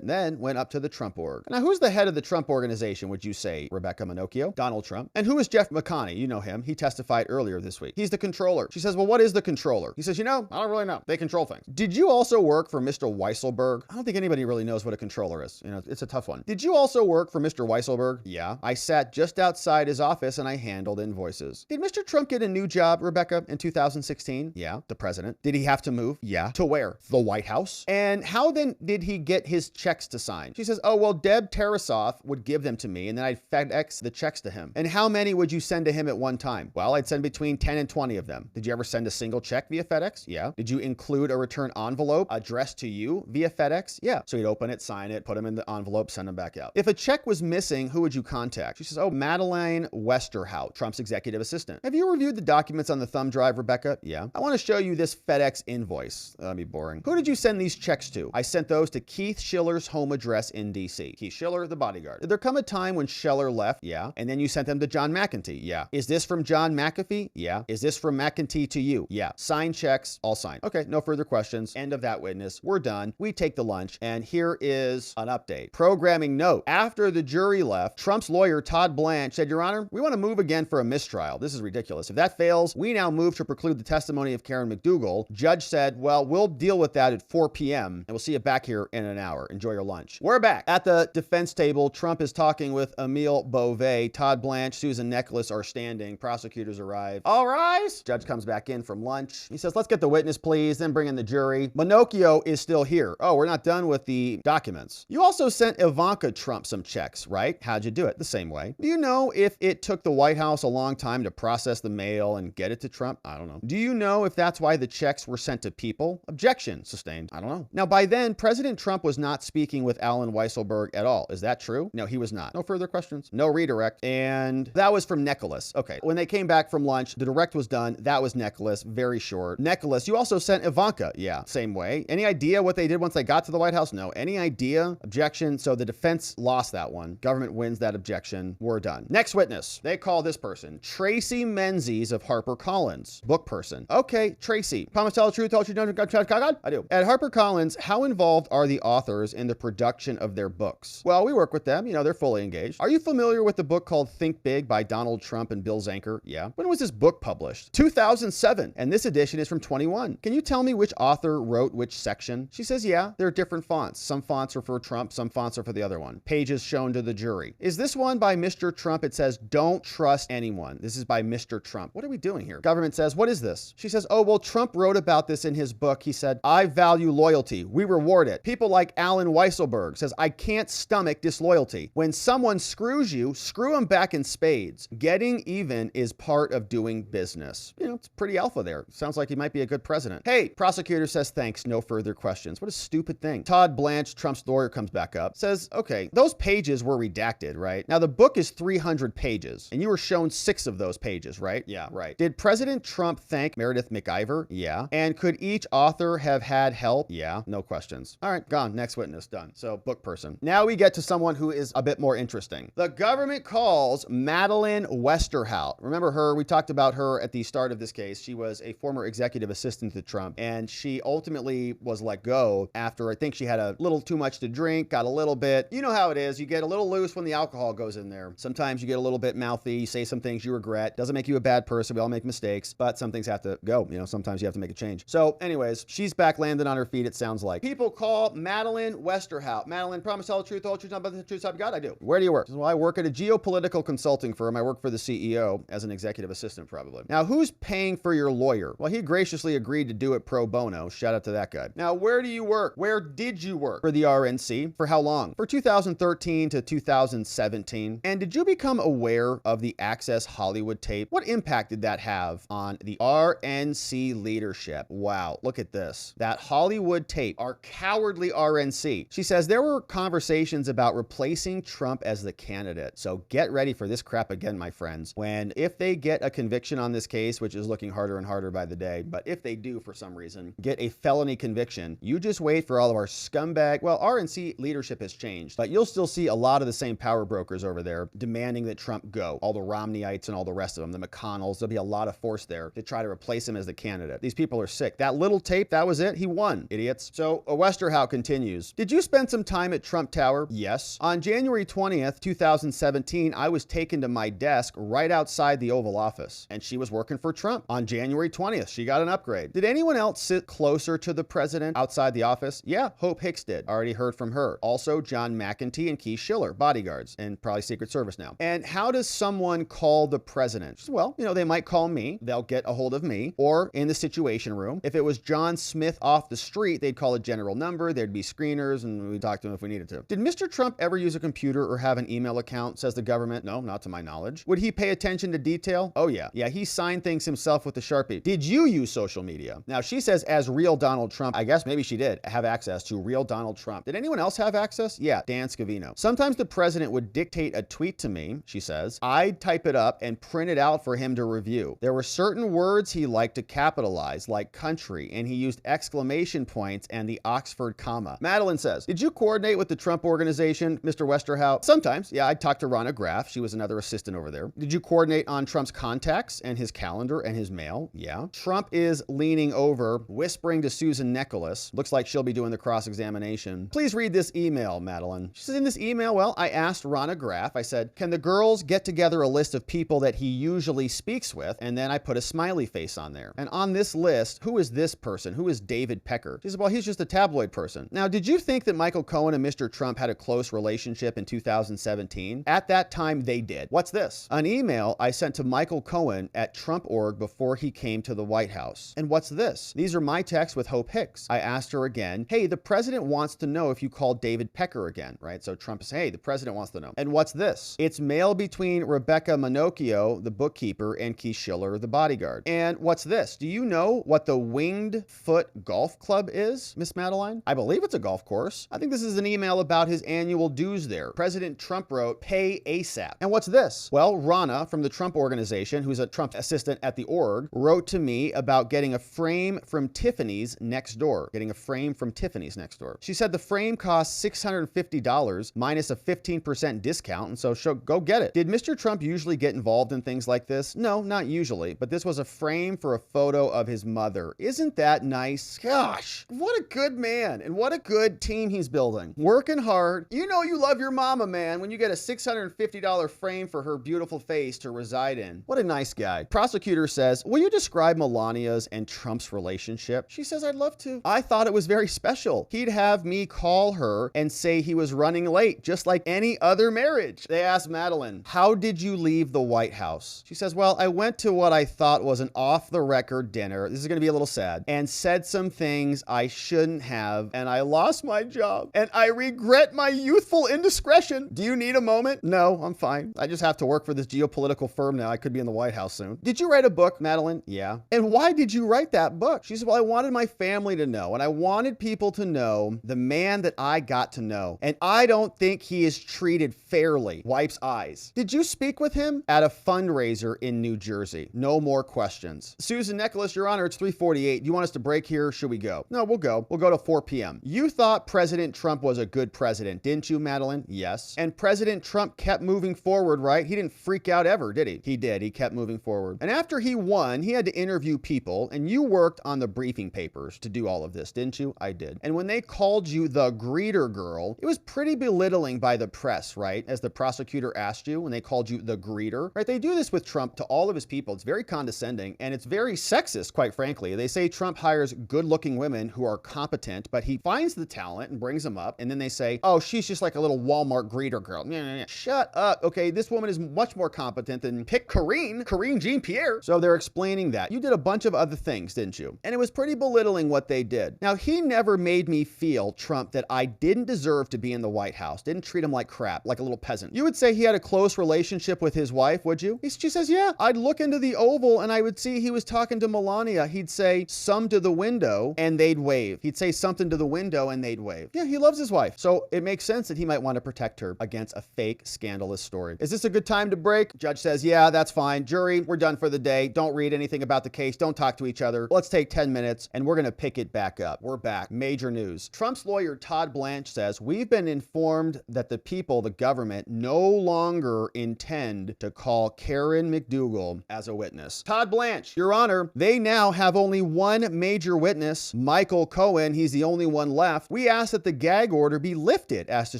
then went up to the Trump org. Now, who's the head of the Trump Organization, would you say, Rebecca Manaccio? Donald Trump. And who is Jeff McConney? You know him. He testified earlier this week. He's the controller. She says, well, what is the controller? He says, I don't really know. They control things. Did you also work for Mr. Weisselberg? I don't think anybody really knows what a controller is. It's a tough one. Did you also work for Mr. Weisselberg? Yeah. I sat just outside his office and I handled invoices. Did Mr. Trump get a new job, Rebecca, in 2016? Yeah. The president. Did he have to move? Yeah. To where? The White House. And how then did he get his checks to sign? She says, oh, well, Deb Tarasoff would give them to me and then I'd FedEx the checks to him. And how many would you send to him at one time? Well, I'd send between 10 and 20 of them. Did you ever send a single check via FedEx? Yeah. Did you include a return envelope addressed to you via FedEx? Yeah. So you'd open it, sign it, put them in the envelope, send them back out. If a check was missing, who would you contact? She says, oh, Madeleine Westerhout, Trump's executive assistant. Have you reviewed the documents on the thumb drive, Rebecca? Yeah. I want to show you this FedEx invoice. That'd be boring. Who did you send these checks to? I sent those to Keith Schiller's home address in DC. Keith Schiller, the bodyguard. Did there come a time when Schiller left? Yeah. And then you sent them to John McEntee? Yeah. Is this from John McAfee? Yeah. Is this from McEntee to you? Yeah. Sign checks, all signed. Okay, no further questions. End of that witness. We're done. We take the lunch, and here is an update. Programming note. After the jury left, Trump's lawyer, Todd Blanche, said, Your Honor, we want to move again for a mistrial. This is ridiculous. If that fails, we now move to preclude the testimony of Karen McDougal. Judge said, well, we'll deal with that at 4 p.m., and we'll see you back here in an hour. Enjoy your lunch. We're back. At the defense table, Trump is talking with Emile Beauvais. Todd Blanche, Susan Necheles are standing. Prosecutors arrive. All rise. Judge comes back in from lunch. He says, let's get the witness, please, then bring in the jury. Manaccio is still here. Oh, we're not done with the documents. You also sent Ivanka Trump some checks, right? How'd you do it? The same way. Do you know if it took the White House a long time to process the mail and get it to Trump? I don't know. Do you know if that's why the checks were sent to people? Objection sustained. I don't know. Now, by then, President Trump was not speaking with Alan Weisselberg at all. Is that true? No, he was not. No further questions. No redirect. And that was from Necheles. Okay. When they came back from lunch, the direct was done. That was Necheles. Very short. Necheles, you also sent Ivanka. Yeah, same way. Any idea what they did once they got to the White House? No. Any idea? Objection. So the defense lost that one. Government wins that objection. We're done. Next witness. They call this person Tracy Menzies of HarperCollins. Book person. Okay, Tracy. Promise to tell the truth, tell the truth, I do. At HarperCollins, how involved are the authors in the production of their books? Well, we work with them. They're fully engaged. Are you familiar with the book called Think Big by Donald Trump and Bill Zanker? Yeah. When was this book published? 2007. And this edition is from 21. Can you tell me which author wrote which section? She says, yeah, there are different fonts. Some fonts are for Trump, some fonts are for the other one. Pages shown to the jury. Is this one by Mr. Trump? It says, don't trust anyone. This is by Mr. Trump. What are we doing here? Government says, what is this? She says, oh, well, Trump wrote about this in his book. He said, I value loyalty. We reward it. People like Alan Weisselberg says, I can't stomach disloyalty. When someone screws you, screw them back in spades. Getting even is part of doing business. It's pretty alpha there. Sounds like he might be a good president. Hey, prosecutor says, thanks. No further questions. What a stupid thing. Todd Blanche, Trump's lawyer, comes back up, says, okay, those pages pages were redacted, right? Now, the book is 300 pages, and you were shown 6 of those pages, right? Yeah, right. Did President Trump thank Meredith McIver? Yeah. And could each author have had help? Yeah. No questions. All right, gone. Next witness, done. So, book person. Now we get to someone who is a bit more interesting. The government calls Madeleine Westerhout. Remember her? We talked about her at the start of this case. She was a former executive assistant to Trump, and she ultimately was let go after I think she had a little too much to drink, got a little bit, you know how it is. You get a little loose when the alcohol goes in there. Sometimes you get a little bit mouthy, you say some things you regret. Doesn't make you a bad person. We all make mistakes, but some things have to go. You know, sometimes you have to make a change. So anyways, she's back landed on her feet, it sounds like. People call Madeleine Westerhout. Madeleine, promise to tell the truth, the whole truth, nothing but the truth, so help you God? I do. Where do you work? Well, I work at a geopolitical consulting firm. I work for the CEO as an executive assistant, probably. Now, who's paying for your lawyer? Well, he graciously agreed to do it pro bono. Shout out to that guy. Now, where do you work? Where did you work? For the RNC. For how long? For 2013 to 2017. And did you become aware of the Access Hollywood tape? What impact did that have on the RNC leadership? Wow, look at this. That Hollywood tape, our cowardly RNC. She says there were conversations about replacing Trump as the candidate. So get ready for this crap again, my friends. If they get a conviction on this case, which is looking harder and harder by the day, but if they do for some reason get a felony conviction, you just wait for all of our scumbag, well, RNC leadership has changed, but you'll still see a lot of the same power brokers over there demanding that Trump go. All the Romneyites and all the rest of them, the McConnells, there'll be a lot of force there to try to replace him as the candidate. These people are sick. That little tape, that was it. He won, idiots. So Westerhout continues. Did you spend some time at Trump Tower? Yes. On January 20th, 2017, I was taken to my desk right outside the Oval Office, and she was working for Trump. On January 20th, she got an upgrade. Did anyone else sit closer to the president outside the office? Yeah, Hope Hicks did. Already heard from her. Also, John McEntee and Keith Schiller, bodyguards, and probably Secret Service now. And how does someone call the president? Well, they might call me. They'll get a hold of me, or in the Situation Room. If it was John Smith off the street, they'd call a general number. There'd be screeners, and we'd talk to him if we needed to. Did Mr. Trump ever use a computer or have an email account, says the government? No, not to my knowledge. Would he pay attention to detail? Oh, yeah. Yeah, he signed things himself with the Sharpie. Did you use social media? Now, she says as real Donald Trump, I guess maybe she did have access to real Donald Trump. Did anyone else have access? Yeah, Dan Scavino. Sometimes the president would dictate a tweet to me, she says. I'd type it up and print it out for him to review. There were certain words he liked to capitalize, like country, and he used exclamation points and the Oxford comma. Madeleine says, did you coordinate with the Trump organization, Mr. Westerhout? Sometimes. Yeah, I'd talk to Ronna Graff. She was another assistant over there. Did you coordinate on Trump's contacts and his calendar and his mail? Yeah. Trump is leaning over, whispering to Susan Necheles. Looks like she'll be doing the cross-examination. Please read this email, Madeleine. She says, in this email, well, I asked Ronna Graff, I said, can the girls get together a list of people that he usually speaks with? And then I put a smiley face on there. And on this list, who is this person? Who is David Pecker? She said, well, he's just a tabloid person. Now, did you think that Michael Cohen and Mr. Trump had a close relationship in 2017? At that time, they did. What's this? An email I sent to Michael Cohen at Trump.org before he came to the White House. And what's this? These are my texts with Hope Hicks. I asked her again, hey, the president wants to know if you called David Pecker again, right? So Trump is, hey, the president wants to know. And what's this? It's mail between Rebecca Minocchio, the bookkeeper, and Keith Schiller, the bodyguard. And what's this? Do you know what the Winged Foot Golf Club is, Miss Madeleine? I believe it's a golf course. I think this is an email about his annual dues there. President Trump wrote, pay ASAP. And what's this? Well, Ronna from the Trump organization, who's a Trump assistant at the org, wrote to me about getting a frame from Tiffany's next door. Getting a frame from Tiffany's next door. She said the frame costs $650 minus a 15% discount, and so she'll go get it. Did Mr. Trump usually get involved in things like this? No, not usually, but this was a frame for a photo of his mother. Isn't that nice? Gosh, what a good man, and what a good team he's building. Working hard. You know you love your mama, man, when you get a $650 frame for her beautiful face to reside in. What a nice guy. Prosecutor says, will you describe Melania's and Trump's relationship? She says, I'd love to. I thought it was very special. He'd have me call her and say he was running late, just like any other marriage. They asked Madeleine, how did you leave the White House? She says, well, I went to what I thought was an off-the-record dinner. This is going to be a little sad. And said some things I shouldn't have, and I lost my job. And I regret my youthful indiscretion. Do you need a moment? No, I'm fine. I just have to work for this geopolitical firm now. I could be in the White House soon. Did you write a book, Madeleine? Yeah. And why did you write that book? She said, well, I wanted my family to know, and I wanted people to know the man that I got to know. And I don't think think he is treated fairly. Wipes eyes. Did you speak with him? At a fundraiser in New Jersey. No more questions. Susan Necheles, Your Honor, it's 3:48. You want us to break here? Should we go? No, we'll go. We'll go to 4 p.m. You thought President Trump was a good president, didn't you, Madeline? Yes. And President Trump kept moving forward, right? He didn't freak out ever, did he? He did. He kept moving forward. And after he won, he had to interview people, and you worked on the briefing papers to do all of this, didn't you? I did. And when they called you the greeter girl, it was pretty belittling by the press, right? As the prosecutor asked you when they called you the greeter, right? They do this with Trump to all of his people. It's very condescending and it's very sexist, quite frankly. They say Trump hires good-looking women who are competent, but he finds the talent and brings them up. And then they say, oh, she's just like a little Walmart greeter girl. Shut up. Okay, this woman is much more competent than pick Karine Jean-Pierre. So they're explaining that. You did a bunch of other things, didn't you? And it was pretty belittling what they did. Now, he never made me feel, Trump, that I didn't deserve to be in the White House. Didn't treat him like crap, like a little peasant. You would say he had a close relationship with his wife, would you? She says, yeah. I'd look into the Oval and I would see he was talking to Melania. He'd say, some to the window, and they'd wave. He'd say something to the window and they'd wave. Yeah, he loves his wife. So it makes sense that he might want to protect her against a fake, scandalous story. Is this a good time to break? Judge says, yeah, that's fine. Jury, we're done for the day. Don't read anything about the case. Don't talk to each other. Let's take 10 minutes and we're going to pick it back up. We're back. Major news. Trump's lawyer, Todd Blanche, says, we've been informed that the people, the government, no longer intend to call Karen McDougal as a witness. Todd Blanche, Your Honor, they now have only one major witness, Michael Cohen. He's the only one left. We asked that the gag order be lifted as to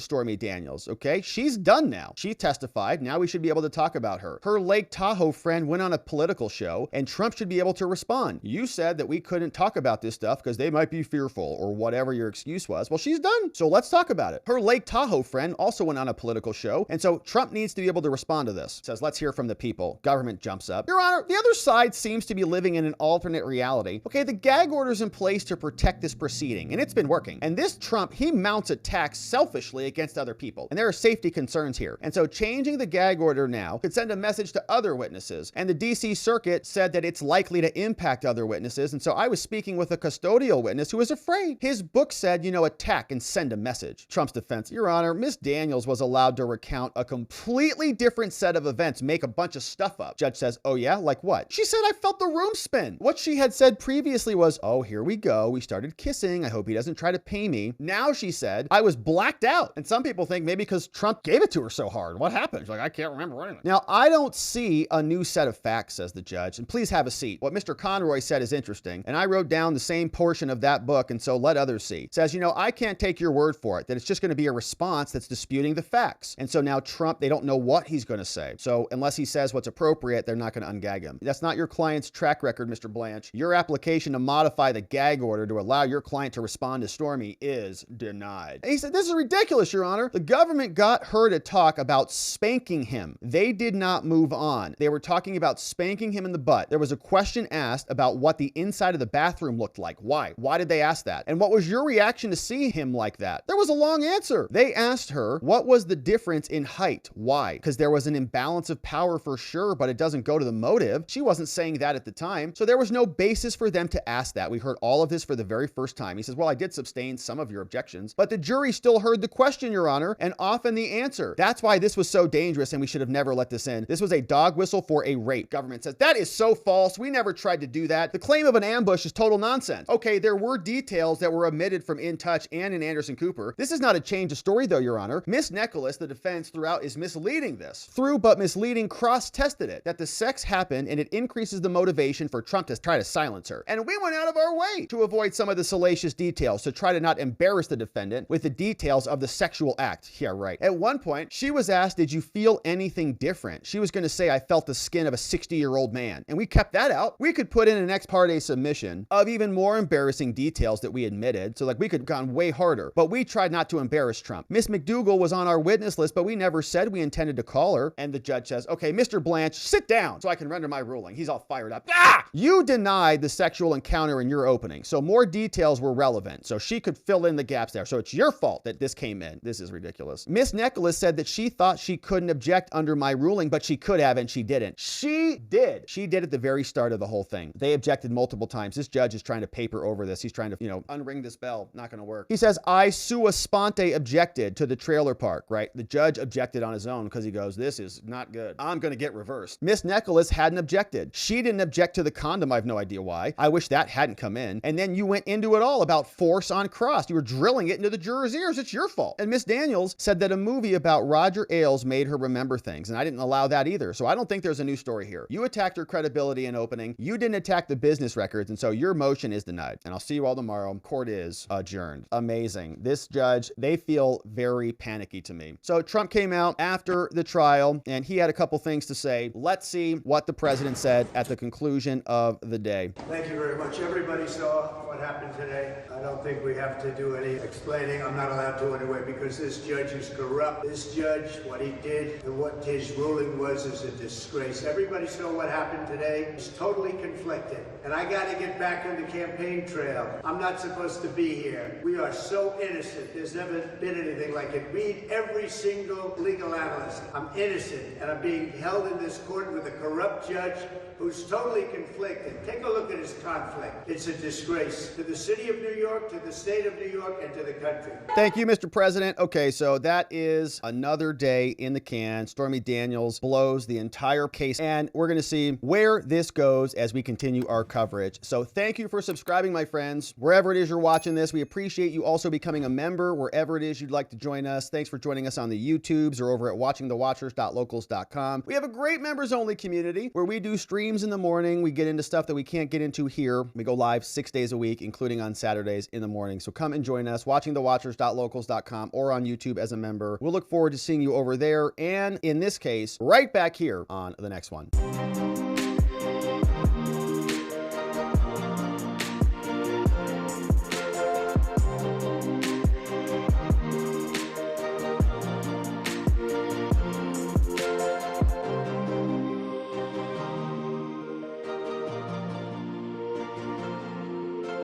Stormy Daniels, okay? She's done now. She testified. Now we should be able to talk about her. Her Lake Tahoe friend went on a political show and Trump should be able to respond. You said that we couldn't talk about this stuff because they might be fearful or whatever your excuse was. Well, she's done. So let's talk about it. Her Lake Tahoe friend also went on a political show. And so Trump needs to be able to respond to this. Says, let's hear from the people. Government jumps up. Your Honor, the other side seems to be living in an alternate reality. Okay, the gag order's in place to protect this proceeding, and it's been working. And this Trump, he mounts attacks selfishly against other people. And there are safety concerns here. And so changing the gag order now could send a message to other witnesses. And the DC Circuit said that it's likely to impact other witnesses. And so I was speaking with a custodial witness who was afraid. His book said, attack and send a message. Trump's defense, Your Honor, Miss Daniels was allowed to recount a completely different set of events, make a bunch of stuff up. Judge says, oh yeah, like what? She said, I felt the room spin. What she had said previously was, oh, here we go. We started kissing. I hope he doesn't try to pay me. Now she said, I was blacked out. And some people think maybe because Trump gave it to her so hard. What happened? She's like, I can't remember anything. Now, I don't see a new set of facts, says the judge. And please have a seat. What Mr. Conroy said is interesting. And I wrote down the same portion of that book. And so let others see. Says, I can't take your word for it, that it's just going to be a response that's disputing the facts. And so now Trump, they don't know what he's going to say. So unless he says what's appropriate, they're not going to ungag him. That's not your client's track record, Mr. Blanche. Your application to modify the gag order to allow your client to respond to Stormy is denied. And he said, this is ridiculous, Your Honor. The government got her to talk about spanking him. They did not move on. They were talking about spanking him in the butt. There was a question asked about what the inside of the bathroom looked like. Why? Why did they ask that? And what was your reaction to see him like that? There was a long answer. They asked her, what was the difference in height? Why? Because there was an imbalance of power for sure, but it doesn't go to the motive. She wasn't saying that at the time. So there was no basis for them to ask that. We heard all of this for the very first time. He says, well, I did sustain some of your objections, but the jury still heard the question, Your Honor, and often the answer. That's why this was so dangerous and we should have never let this in. This was a dog whistle for a rape. Government says, that is so false. We never tried to do that. The claim of an ambush is total nonsense. Okay, there were details that were omitted from In Touch and in Anderson Cooper. This is not a change of story though, Your Honor. Miss Necheles, the defense throughout, is misleading this. Through but misleading cross-tested it, that the sex happened and it increases the motivation for Trump to try to silence her. And we went out of our way to avoid some of the salacious details to try to not embarrass the defendant with the details of the sexual act. Yeah, right. At one point, she was asked, did you feel anything different? She was going to say, I felt the skin of a 60-year-old man. And we kept that out. We could put in an ex parte submission of even more embarrassing details that we admitted. So like we could have gone way harder, but we tried not to embarrass Trump. Miss McDougal was on our witness list, but we never said we intended to call her. And the judge says, okay, Mr. Blanche, sit down so I can render my ruling. He's all fired up. Ah! You denied the sexual encounter in your opening. So more details were relevant. So she could fill in the gaps there. So it's your fault that this came in. This is ridiculous. Miss Necheles said that she thought she couldn't object under my ruling, but she could have, and she didn't. She did. She did at the very start of the whole thing. They objected multiple times. This judge is trying to paper over this. He's trying to, unring this bell. Not going to work. He says, I sua sponte objected to the trailer park, right? The judge objected on his own because he goes, this is not good. I'm going to get reversed. Miss Necheles hadn't objected. She didn't object to the condom. I have no idea why. I wish that hadn't come in. And then you went into it all about force on cross. You were drilling it into the jurors' ears. It's your fault. And Miss Daniels said that a movie about Roger Ailes made her remember things. And I didn't allow that either. So I don't think there's a new story here. You attacked her credibility in opening. You didn't attack the business records. And so your motion is denied. And I'll see you all tomorrow. Court is adjourned. Amazing. This judge, they feel very panicky to me. So Trump came out after the trial and he had a couple things to say. Let's see what the president said at the conclusion of the day. Thank you very much. Everybody saw what happened today. I don't think we have to do any explaining. I'm not allowed to anyway, because this judge is corrupt. This judge, what he did and what his ruling was is a disgrace. Everybody saw what happened today. It's totally conflicted. And I got to get back on the campaign trail. I'm not supposed to be here. We are so innocent. There's never been anything like it. Read every single legal analyst. I'm innocent, and I'm being held in this court with a corrupt judge who's totally conflicted. Take a look at his conflict. It's a disgrace to the city of New York, to the state of New York, and to the country. Thank you, Mr. President. Okay, so that is another day in the can. Stormy Daniels blows the entire case, and we're going to see where this goes as we continue our coverage. So thank you for subscribing, my friends. Wherever it is you're watching this, we appreciate you also becoming a member wherever it is you'd like to join us. Thanks for joining us on the YouTubes or over at watchingthewatchers.locals.com. We have a great members-only community where we do streams in the morning. We get into stuff that we can't get into here. We go live 6 days a week, including on Saturdays in the morning. So come and join us, watchingthewatchers.locals.com or on YouTube as a member. We'll look forward to seeing you over there and, in this case, right back here on the next one.